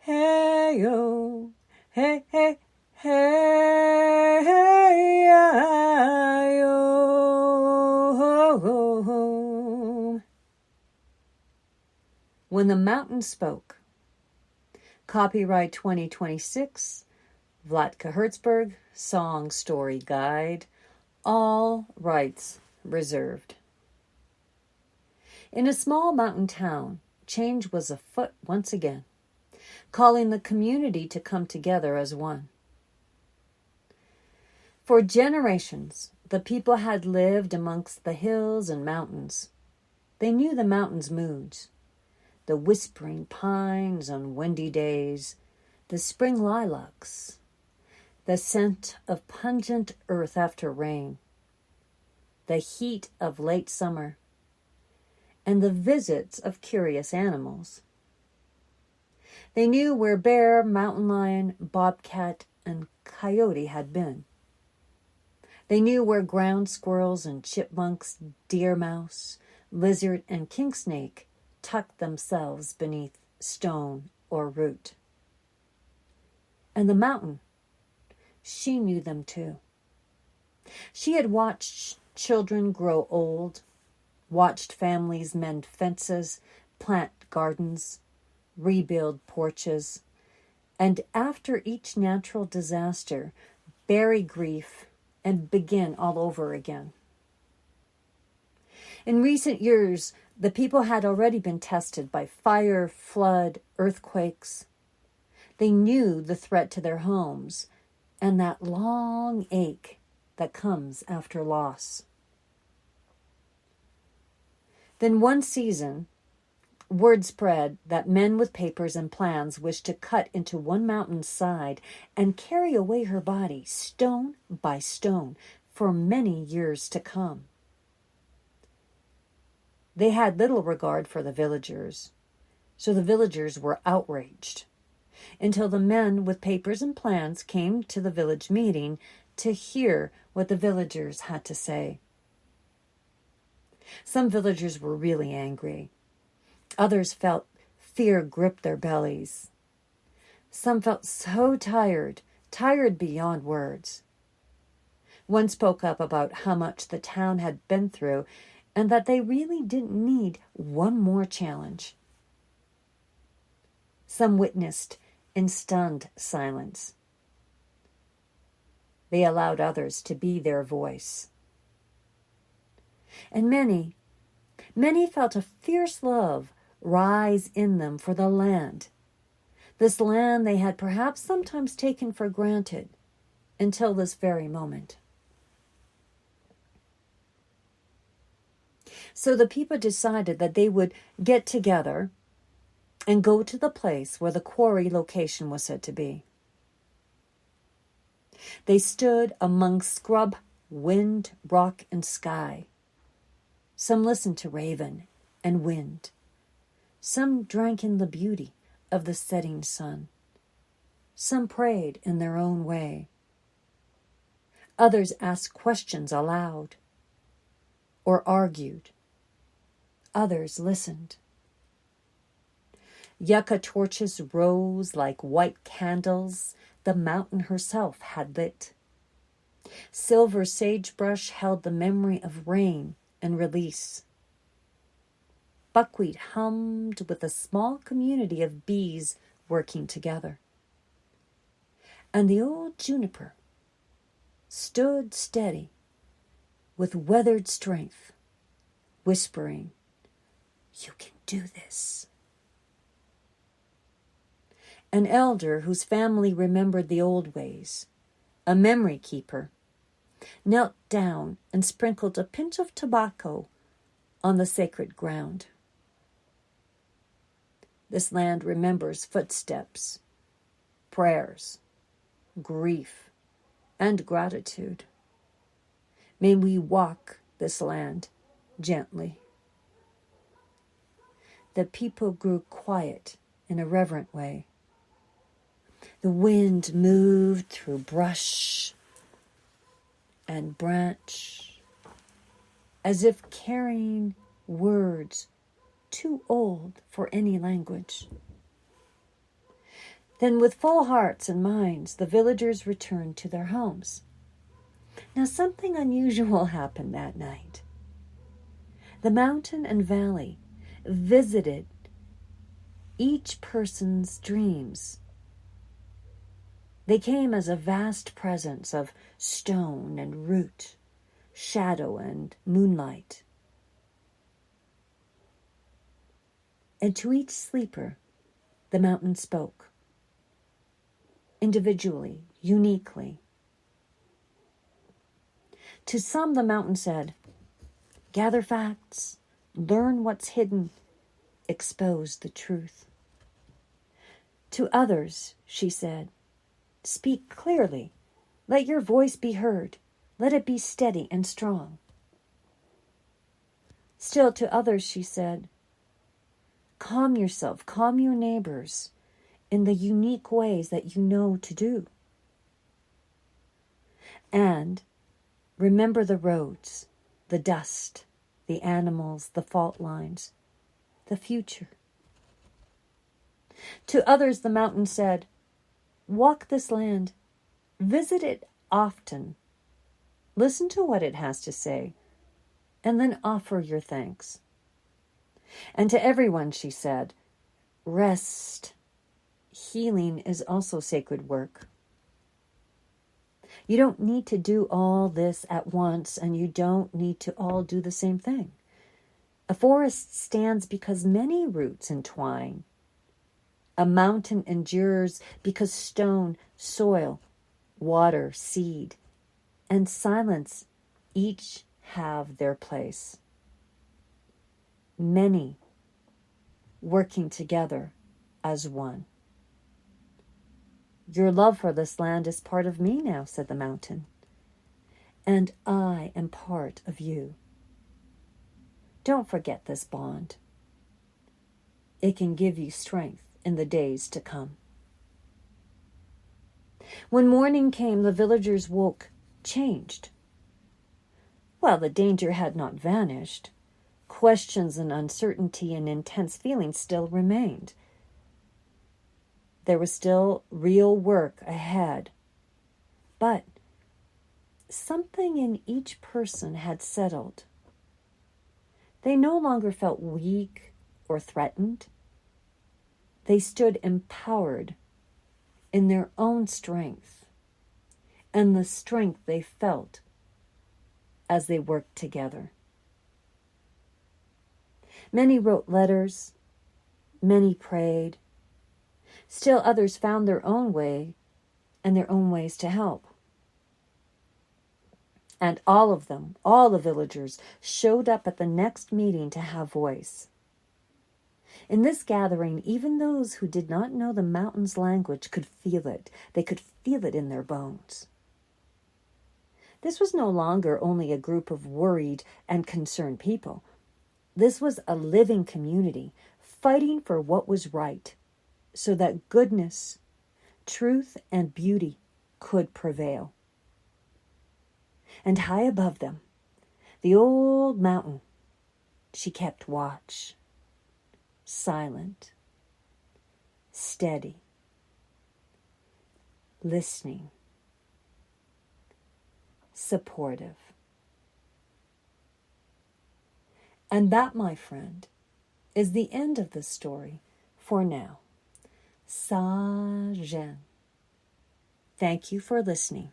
hey, yo, hey, hey, hey, yo. When the Mountain Spoke. Copyright 2026, Vlatka Herzberg, Song Story Guide. All rights reserved. In a small mountain town, change was afoot once again, calling the community to come together as one. For generations, the people had lived amongst the hills and mountains. They knew the mountains' moods, the whispering pines on windy days, the spring lilacs, the scent of pungent earth after rain, the heat of late summer, and the visits of curious animals. They knew where bear, mountain lion, bobcat, and coyote had been. They knew where ground squirrels and chipmunks, deer mouse, lizard, and king snake tucked themselves beneath stone or root. And the mountain, she knew them too. She had watched children grow old, watched families mend fences, plant gardens, rebuild porches, and after each natural disaster, bury grief and begin all over again. In recent years, the people had already been tested by fire, flood, earthquakes. They knew the threat to their homes and that long ache that comes after loss. Then one season, word spread that men with papers and plans wished to cut into one mountain's side and carry away her body, stone by stone, for many years to come. They had little regard for the villagers, so the villagers were outraged, until the men with papers and plans came to the village meeting to hear what the villagers had to say. Some villagers were really angry. Others felt fear grip their bellies. Some felt so tired beyond words. One spoke up about how much the town had been through and that they really didn't need one more challenge. Some witnessed in stunned silence. They allowed others to be their voice. And many felt a fierce love rise in them for the land, this land they had perhaps sometimes taken for granted until this very moment. So the people decided that they would get together and go to the place where the quarry location was said to be. They stood among scrub, wind, rock, and sky. Some listened to raven and wind. Some drank in the beauty of the setting sun. Some prayed in their own way. Others asked questions aloud or argued. Others listened. Yucca torches rose like white candles the mountain herself had lit. Silver sagebrush held the memory of rain and release. Buckwheat hummed with a small community of bees working together. And the old juniper stood steady with weathered strength, whispering, "You can do this." An elder whose family remembered the old ways, a memory keeper, knelt down and sprinkled a pinch of tobacco on the sacred ground. This land remembers footsteps, prayers, grief, and gratitude. May we walk this land gently. The people grew quiet in a reverent way. The wind moved through brush and branch, as if carrying words too old for any language. Then with full hearts and minds, the villagers returned to their homes. Now something unusual happened that night. The mountain and valley visited each person's dreams. They came as a vast presence of stone and root, shadow and moonlight. And to each sleeper, the mountain spoke, individually, uniquely. To some, the mountain said, gather facts, learn what's hidden, expose the truth. To others, she said, speak clearly, let your voice be heard, let it be steady and strong. Still to others, she said, calm yourself, calm your neighbors in the unique ways that you know to do. And remember the roads, the dust, the animals, the fault lines, the future. To others, the mountain said, walk this land, visit it often, listen to what it has to say, and then offer your thanks. And to everyone, she said, rest. Healing is also sacred work. You don't need to do all this at once, and you don't need to all do the same thing. A forest stands because many roots entwine. A mountain endures because stone, soil, water, seed, and silence each have their place. Many working together as one. Your love for this land is part of me now, said the mountain, and I am part of you. Don't forget this bond. It can give you strength in the days to come. When morning came, the villagers woke changed. While the danger had not vanished, questions and uncertainty and intense feelings still remained. There was still real work ahead. But something in each person had settled. They no longer felt weak or threatened. They stood empowered in their own strength and the strength they felt as they worked together. Many wrote letters, many prayed. Still others found their own way and their own ways to help. And all of them, all the villagers, showed up at the next meeting to have voice. In this gathering, even those who did not know the mountain's language could feel it. They could feel it in their bones. This was no longer only a group of worried and concerned people. This was a living community fighting for what was right, so that goodness, truth, and beauty could prevail. And high above them, the old mountain, she kept watch, silent, steady, listening, supportive. And that, my friend, is the end of the story for now. Sa Jen. Thank you for listening.